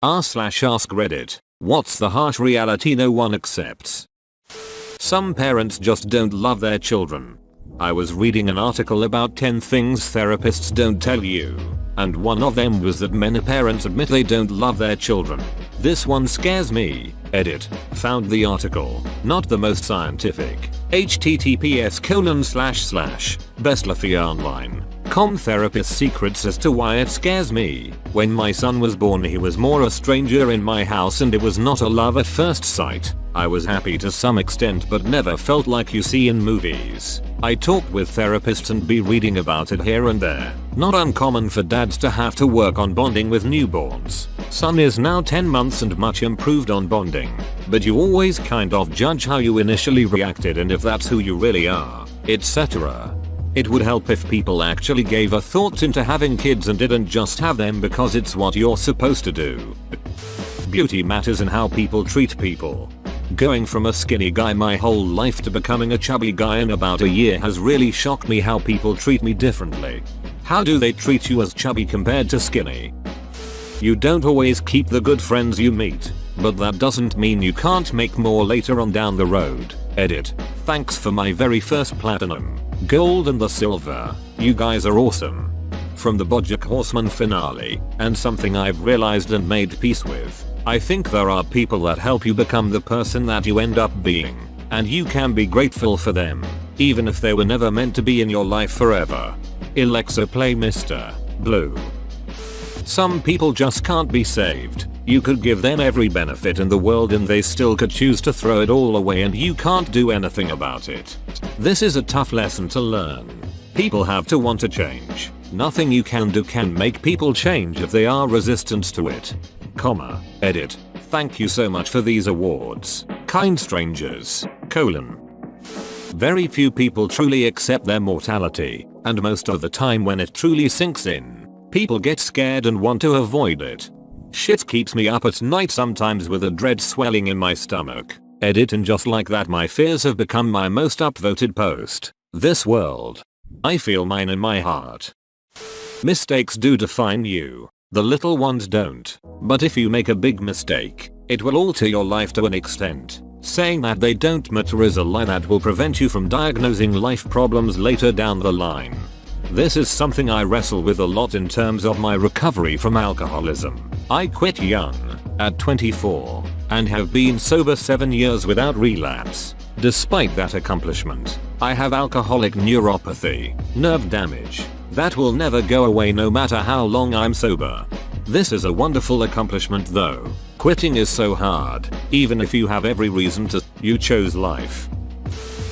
r/ask Reddit. What's the harsh reality no one accepts? Some parents just don't love their children. I was reading an article about 10 things therapists don't tell you, and one of them was that many parents admit they don't love their children. This one scares me. Edit. Found the article. Not the most scientific. https://bestlafionline.com therapist secrets as to why it scares me. When my son was born, he was more a stranger in my house and it was not a love at first sight. I was happy to some extent but never felt like you see in movies. I talked with therapists and be reading about it here and there. Not uncommon for dads to have to work on bonding with newborns. Son is now 10 months and much improved on bonding. But you always kind of judge how you initially reacted and if that's who you really are, etc. It would help if people actually gave a thought into having kids and didn't just have them because it's what you're supposed to do. Beauty matters in how people treat people. Going from a skinny guy my whole life to becoming a chubby guy in about a year has really shocked me how people treat me differently. How do they treat you as chubby compared to skinny? You don't always keep the good friends you meet, but that doesn't mean you can't make more later on down the road. Edit. Thanks for my very first platinum, gold and the silver. You guys are awesome. From the BoJack Horseman finale, and something I've realized and made peace with. I think there are people that help you become the person that you end up being, and you can be grateful for them, even if they were never meant to be in your life forever. Alexa, play Mr. Blue. Some people just can't be saved. You could give them every benefit in the world and they still could choose to throw it all away and you can't do anything about it. This is a tough lesson to learn. People have to want to change. Nothing you can do can make people change if they are resistant to it. Edit. Thank you so much for these awards, kind strangers. Very few people truly accept their mortality, and most of the time when it truly sinks in, people get scared and want to avoid it. Shit keeps me up at night sometimes with a dread swelling in my stomach. Edit. And just like that my fears have become my most upvoted post. This world. I feel mine in my heart. Mistakes do define you. The little ones don't. But if you make a big mistake, it will alter your life to an extent. Saying that they don't matter is a lie that will prevent you from diagnosing life problems later down the line. This is something I wrestle with a lot in terms of my recovery from alcoholism. I quit young, at 24, and have been sober 7 years without relapse. Despite that accomplishment, I have alcoholic neuropathy, nerve damage, that will never go away no matter how long I'm sober. This is a wonderful accomplishment though. Quitting is so hard, even if you have every reason to. You chose life.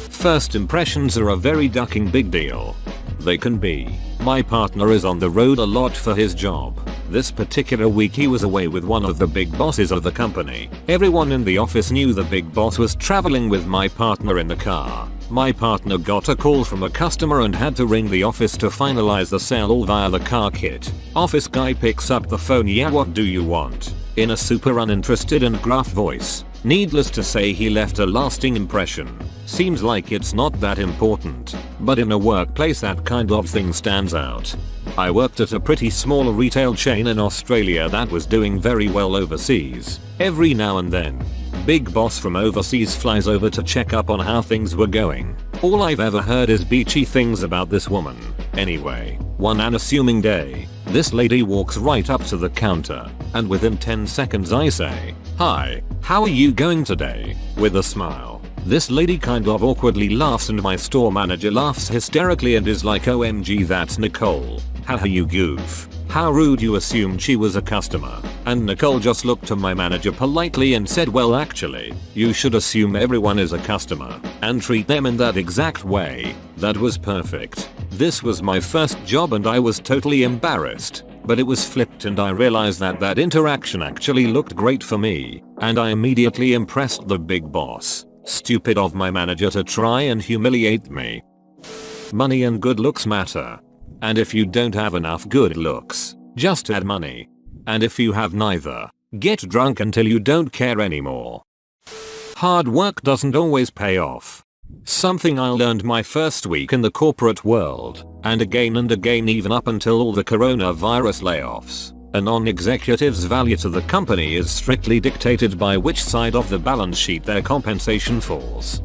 First impressions are a very ducking big deal. They can be. My partner is on the road a lot for his job. This particular week he was away with one of the big bosses of the company. Everyone in the office knew the big boss was traveling with my partner in the car. My partner got a call from a customer and had to ring the office to finalize the sale all via the car kit. Office guy picks up the phone. Yeah, what do you want? In a super uninterested and gruff voice. Needless to say he left a lasting impression. Seems like it's not that important, but in a workplace that kind of thing stands out. I worked at a pretty small retail chain in Australia that was doing very well overseas. Every now and then, big boss from overseas flies over to check up on how things were going. All I've ever heard is beachy things about this woman. Anyway, one unassuming day, this lady walks right up to the counter, and within 10 seconds I say, "Hi, how are you going today?" with a smile. This lady kind of awkwardly laughs and my store manager laughs hysterically and is like, "OMG, that's Nicole. Haha, you goof. How rude, you assumed she was a customer." And Nicole just looked to my manager politely and said, "Well, actually, you should assume everyone is a customer and treat them in that exact way." That was perfect. This was my first job and I was totally embarrassed, but it was flipped and I realized that that interaction actually looked great for me, and I immediately impressed the big boss. Stupid of my manager to try and humiliate me. Money and good looks matter. And if you don't have enough good looks, just add money. And if you have neither, get drunk until you don't care anymore. Hard work doesn't always pay off. Something I learned my first week in the corporate world, and again even up until all the coronavirus layoffs. A non-executive's value to the company is strictly dictated by which side of the balance sheet their compensation falls.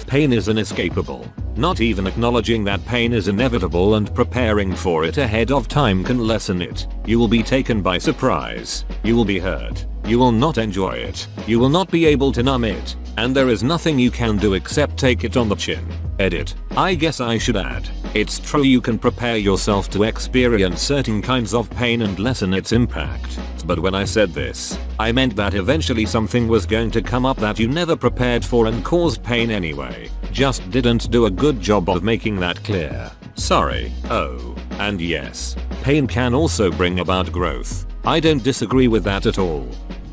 Pain is inescapable. Not even acknowledging that pain is inevitable and preparing for it ahead of time can lessen it. You will be taken by surprise. You will be hurt. You will not enjoy it. You will not be able to numb it. And there is nothing you can do except take it on the chin. Edit. I guess I should add. It's true you can prepare yourself to experience certain kinds of pain and lessen its impact. But when I said this, I meant that eventually something was going to come up that you never prepared for and caused pain anyway. Just didn't do a good job of making that clear. Sorry. Oh, and yes, pain can also bring about growth. I don't disagree with that at all.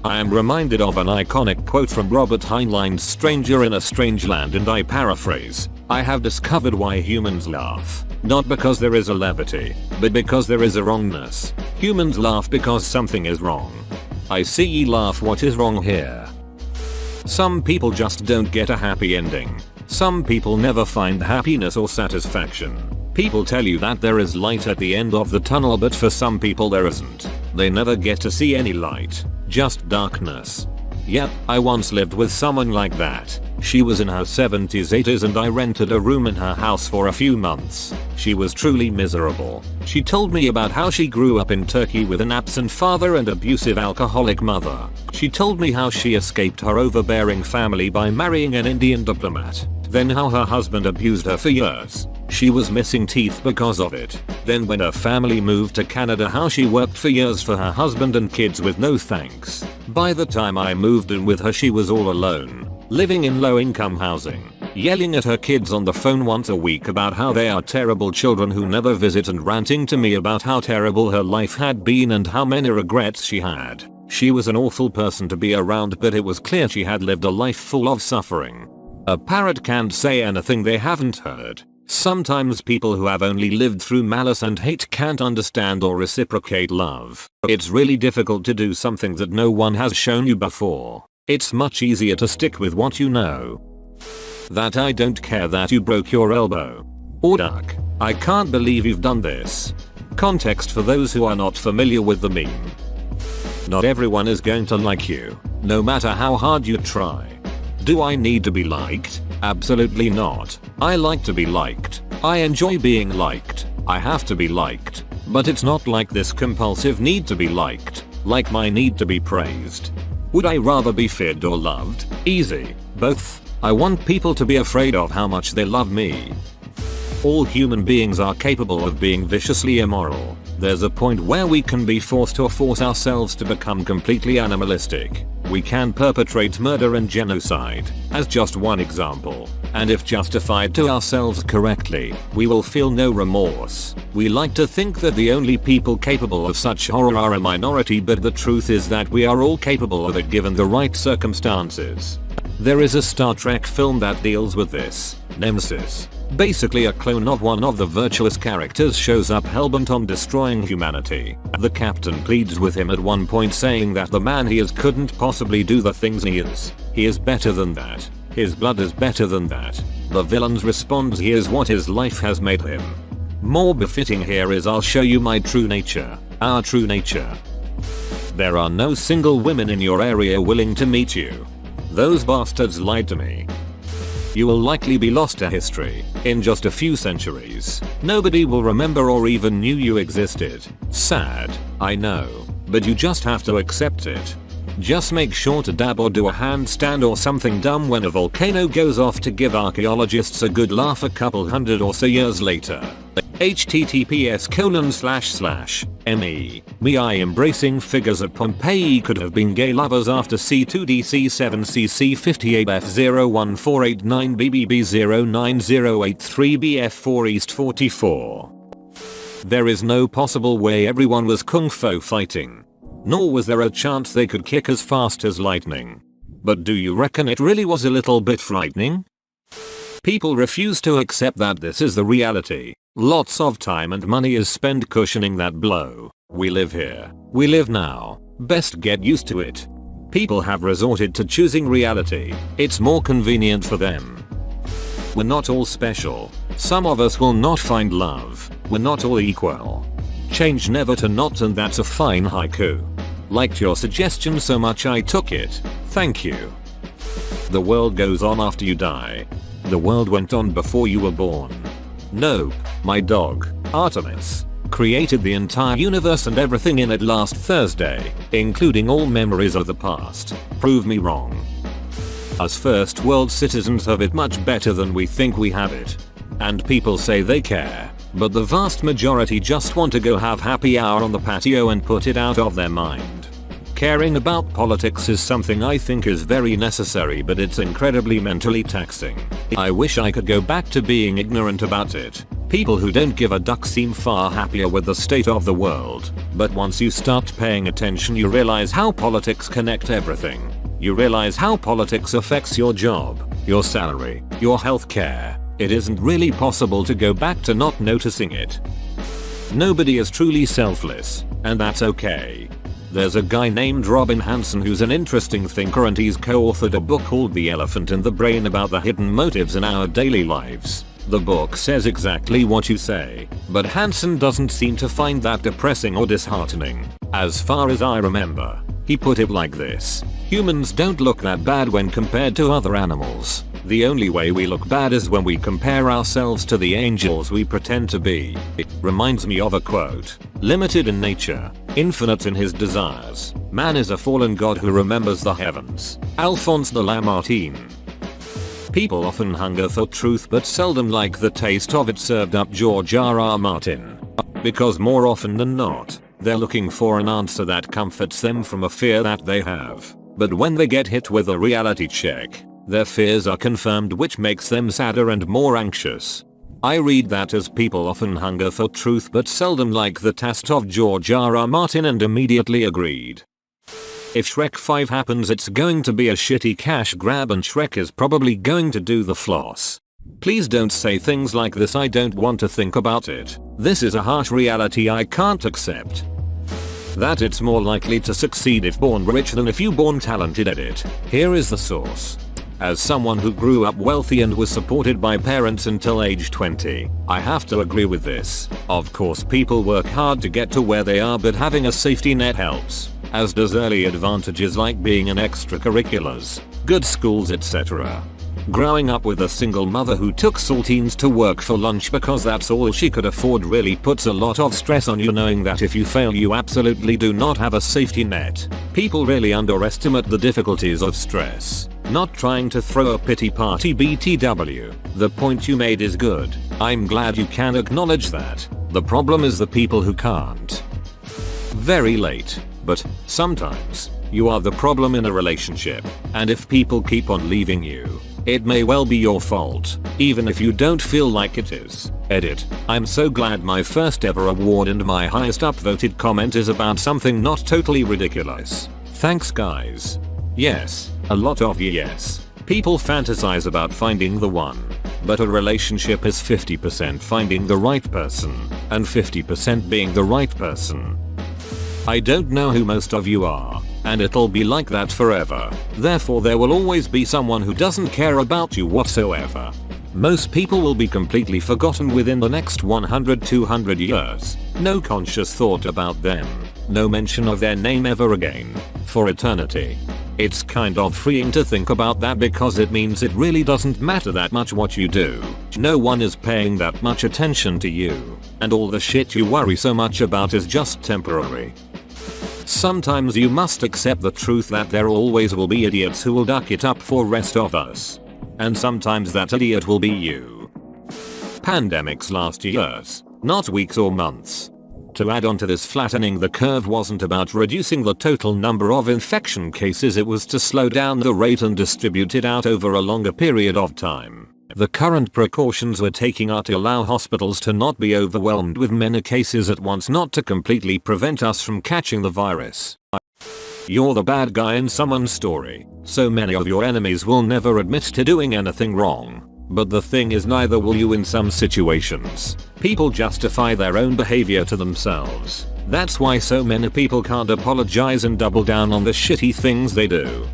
I am reminded of an iconic quote from Robert Heinlein's Stranger in a Strange Land, and I paraphrase, I have discovered why humans laugh. Not because there is a levity, but because there is a wrongness. Humans laugh because something is wrong. I see ye laugh, what is wrong here? Some people just don't get a happy ending. Some people never find happiness or satisfaction. People tell you that there is light at the end of the tunnel, but for some people there isn't. They never get to see any light. Just darkness. Yep, I once lived with someone like that. She was in her 70s 80s and I rented a room in her house for a few months. She was truly miserable. She told me about how she grew up in Turkey with an absent father and abusive alcoholic mother. She told me how she escaped her overbearing family by marrying an Indian diplomat. Then how her husband abused her for years. She was missing teeth because of it. Then when her family moved to Canada, how she worked for years for her husband and kids with no thanks. By the time I moved in with her, she was all alone, living in low-income housing, yelling at her kids on the phone once a week about how they are terrible children who never visit, and ranting to me about how terrible her life had been and how many regrets she had. She was an awful person to be around, but it was clear she had lived a life full of suffering. A parrot can't say anything they haven't heard. Sometimes people who have only lived through malice and hate can't understand or reciprocate love. It's really difficult to do something that no one has shown you before. It's much easier to stick with what you know. That I don't care that you broke your elbow. Or duck. I can't believe you've done this. Context for those who are not familiar with the meme. Not everyone is going to like you, no matter how hard you try. Do I need to be liked? Absolutely not. I like to be liked. I enjoy being liked. I have to be liked. But it's not like this compulsive need to be liked, like my need to be praised. Would I rather be feared or loved? Easy. Both. I want people to be afraid of how much they love me. All human beings are capable of being viciously immoral. There's a point where we can be forced or force ourselves to become completely animalistic. We can perpetrate murder and genocide, as just one example. And if justified to ourselves correctly, we will feel no remorse. We like to think that the only people capable of such horror are a minority, but the truth is that we are all capable of it given the right circumstances. There is a Star Trek film that deals with this. Nemesis. Basically a clone of one of the virtuous characters shows up hellbent on destroying humanity. The captain pleads with him at one point, saying that the man he is couldn't possibly do the things he is. He is better than that. His blood is better than that. The villains respond, he is what his life has made him. More befitting here is, I'll show you my true nature. Our true nature. There are no single women in your area willing to meet you. Those bastards lied to me. You will likely be lost to history in just a few centuries. Nobody will remember or even knew you existed. Sad, I know, but you just have to accept it. Just make sure to dab or do a handstand or something dumb when a volcano goes off to give archaeologists a good laugh a couple hundred or so years later. https://me embracing figures at Pompeii could have been gay lovers after C2DC7CC58F01489BBB09083BF4 East 44. There is no possible way everyone was kung fu fighting. Nor was there a chance they could kick as fast as lightning. But do you reckon it really was a little bit frightening? People refuse to accept that this is the reality. Lots of time and money is spent cushioning that blow. We live here. We live now. Best get used to it. People have resorted to choosing reality. It's more convenient for them. We're not all special. Some of us will not find love. We're not all equal. Change never to not, and that's a fine haiku. Liked your suggestion so much I took it. Thank you. The world goes on after you die. The world went on before you were born. Nope, my dog, Artemis, created the entire universe and everything in it last Thursday, including all memories of the past. Prove me wrong. Us first world citizens have it much better than we think we have it. And people say they care, but the vast majority just want to go have happy hour on the patio and put it out of their mind. Caring about politics is something I think is very necessary, but it's incredibly mentally taxing. I wish I could go back to being ignorant about it. People who don't give a duck seem far happier with the state of the world, but once you start paying attention you realize how politics connect everything. You realize how politics affects your job, your salary, your healthcare. It isn't really possible to go back to not noticing it. Nobody is truly selfless, and that's okay. There's a guy named Robin Hanson who's an interesting thinker, and he's co-authored a book called The Elephant in the Brain about the hidden motives in our daily lives. The book says exactly what you say, but Hanson doesn't seem to find that depressing or disheartening. As far as I remember, he put it like this: humans don't look that bad when compared to other animals. The only way we look bad is when we compare ourselves to the angels we pretend to be. It reminds me of a quote: limited in nature, infinite in his desires, man is a fallen god who remembers the heavens. Alphonse de Lamartine. People often hunger for truth but seldom like the taste of it served up. George R.R. Martin. Because more often than not, they're looking for an answer that comforts them from a fear that they have. But when they get hit with a reality check, their fears are confirmed, which makes them sadder and more anxious. I read that as people often hunger for truth but seldom like the taste of George R.R. Martin, and immediately agreed. If Shrek 5 happens, it's going to be a shitty cash grab and Shrek is probably going to do the floss. Please don't say things like this. I don't want to think about it. This is a harsh reality I can't accept. That it's more likely to succeed if born rich than if you born talented. Edit. Here is the source. As someone who grew up wealthy and was supported by parents until age 20, I have to agree with this. Of course people work hard to get to where they are, but having a safety net helps, as does early advantages like being in extracurriculars, good schools, etc. Growing up with a single mother who took saltines to work for lunch because that's all she could afford really puts a lot of stress on you, knowing that if you fail you absolutely do not have a safety net. People really underestimate the difficulties of stress. Not trying to throw a pity party, BTW. The point you made is good. I'm glad you can acknowledge that. The problem is the people who can't. Very late, but sometimes you are the problem in a relationship, and if people keep on leaving you, it may well be your fault, even if you don't feel like it is. Edit. I'm so glad my first ever award and my highest upvoted comment is about something not totally ridiculous. Thanks guys. Yes, a lot of yes. People fantasize about finding the one, but a relationship is 50% finding the right person, and 50% being the right person. I don't know who most of you are, and it'll be like that forever. Therefore there will always be someone who doesn't care about you whatsoever. Most people will be completely forgotten within the next 100-200 years. No conscious thought about them. No mention of their name ever again. For eternity. It's kind of freeing to think about that, because it means it really doesn't matter that much what you do. No one is paying that much attention to you. And all the shit you worry so much about is just temporary. Sometimes you must accept the truth that there always will be idiots who will duck it up for rest of us. And sometimes that idiot will be you. Pandemics last years, not weeks or months. To add on to this, flattening the curve wasn't about reducing the total number of infection cases, it was to slow down the rate and distribute it out over a longer period of time. The current precautions we're taking are to allow hospitals to not be overwhelmed with many cases at once, not to completely prevent us from catching the virus. You're the bad guy in someone's story, so many of your enemies will never admit to doing anything wrong. But the thing is, neither will you in some situations. People justify their own behavior to themselves. That's why so many people can't apologize and double down on the shitty things they do.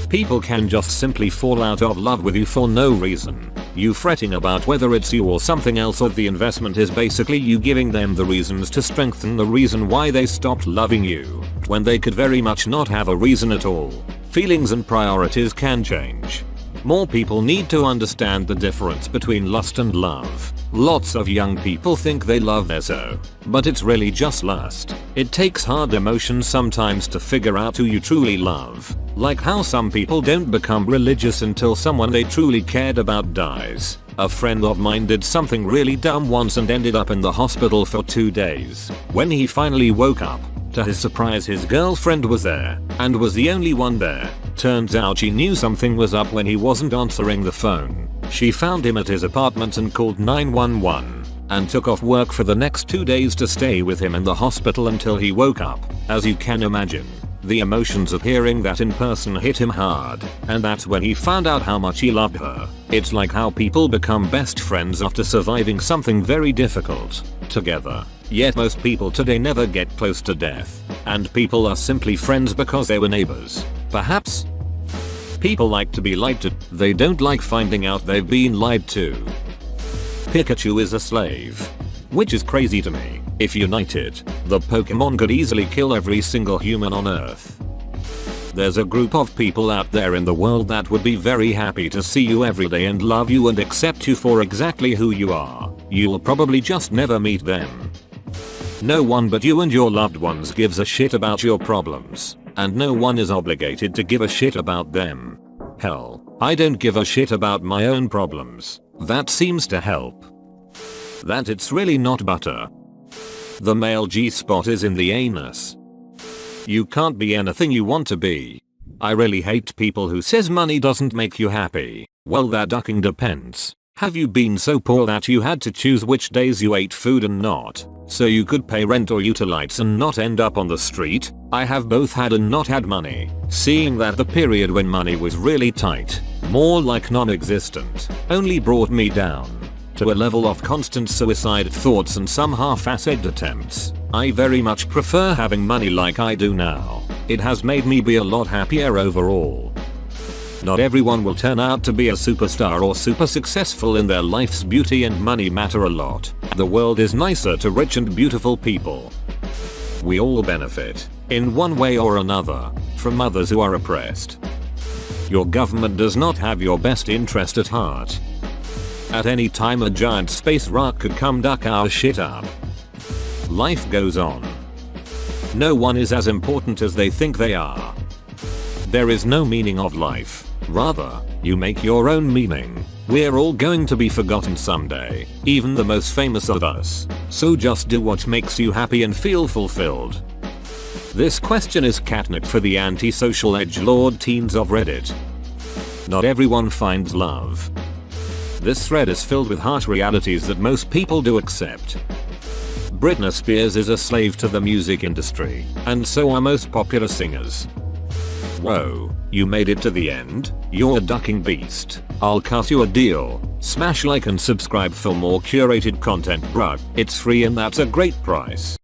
People can just simply fall out of love with you for no reason. You fretting about whether it's you or something else, or the investment is basically you giving them the reasons to strengthen the reason why they stopped loving you, when they could very much not have a reason at all. Feelings and priorities can change. More people need to understand the difference between lust and love. Lots of young people think they love their so, but it's really just lust. It takes hard emotions sometimes to figure out who you truly love. Like how some people don't become religious until someone they truly cared about dies. A friend of mine did something really dumb once and ended up in the hospital for 2 days. When he finally woke up, to his surprise his girlfriend was there, and was the only one there. Turns out she knew something was up when he wasn't answering the phone. She found him at his apartment and called 911, and took off work for the next 2 days to stay with him in the hospital until he woke up. As you can imagine, the emotions of hearing that in person hit him hard, and that's when he found out how much he loved her. It's like how people become best friends after surviving something very difficult together. Yet most people today never get close to death, and people are simply friends because they were neighbors. Perhaps people like to be lied to, they don't like finding out they've been lied to. Pikachu is a slave, which is crazy to me. If united, the Pokemon could easily kill every single human on Earth. There's a group of people out there in the world that would be very happy to see you every day and love you and accept you for exactly who you are. You'll probably just never meet them. No one but you and your loved ones gives a shit about your problems, and no one is obligated to give a shit about them. Hell, I don't give a shit about my own problems. That seems to help. That it's really not butter. The male G-spot is in the anus. You can't be anything you want to be. I really hate people who says money doesn't make you happy. Well, that ducking depends. Have you been so poor that you had to choose which days you ate food and not, so you could pay rent or utilize and not end up on the street? I have both had and not had money. Seeing that the period when money was really tight, more like non-existent, only brought me down to a level of constant suicide thoughts and some half-assed attempts. I very much prefer having money like I do now. It has made me be a lot happier overall. Not everyone will turn out to be a superstar or super successful in their lives. Beauty and money matter a lot. The world is nicer to rich and beautiful people. We all benefit, in one way or another, from others who are oppressed. Your government does not have your best interest at heart. At any time a giant space rock could come duck our shit up. Life goes on. No one is as important as they think they are. There is no meaning of life. Rather, you make your own meaning. We're all going to be forgotten someday, even the most famous of us. So just do what makes you happy and feel fulfilled. This question is catnip for the antisocial edgelord teens of Reddit. Not everyone finds love. This thread is filled with harsh realities that most people do accept. Britney Spears is a slave to the music industry, and so are most popular singers. Whoa, you made it to the end? You're a ducking beast. I'll cut you a deal. Smash like and subscribe for more curated content, bruh. It's free and that's a great price.